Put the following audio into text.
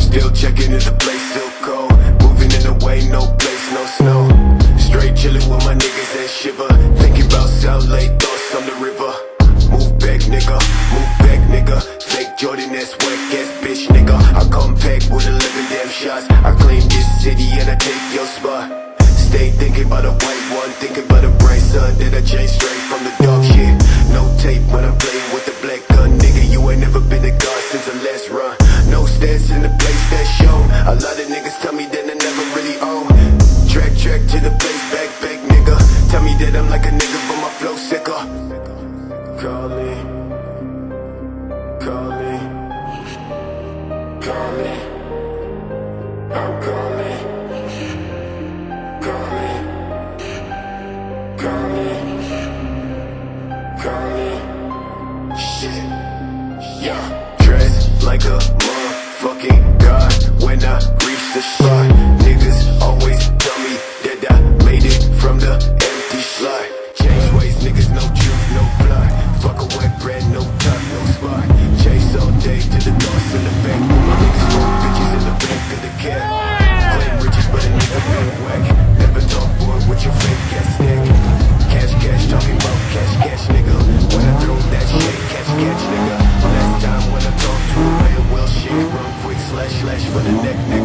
Still checking if the place still cold. Moving in the way, no place, no snow. Straight chilling with my niggas that shiver. Thinking about South Lake, thoughts on the river. Move back, nigga, move back, nigga. Fake Jordan, that's whack ass bitch, nigga. I come pack with 11 damn shots. I claim this city and I take your spot. Stay thinking about a white one, thinking about a bright sun. Then I change straight from the dog shit. No tape when I'm playing with the black gun, nigga. You ain't never been a god since the last run. No stats in the place that's shown. A lot of niggas tell me that I never really own. Track to the place, back, nigga. Tell me that I'm like a nigga, but my flow sicker. Call me, call me, call me. I'm calling, call me, call me, call me. Shit, yeah. Dressed like a motherfucking god when I reach the spot. Niggas always tell me that I made it from the empty slot. Change ways, niggas, no truth, no plot. Fuck a wet bread, no top, no spot. Chase all day to the thoughts in the bank. With my niggas fuck bitches in the back of the cab. Claim riches, but a nigga been whack. Never talk, boy, with your fake ass neck. Cash, talking about cash, nigga. When I throw that shit, catch, nigga. Last time when I talk to a man, well, shit. Run quick, slash for the neck, nigga.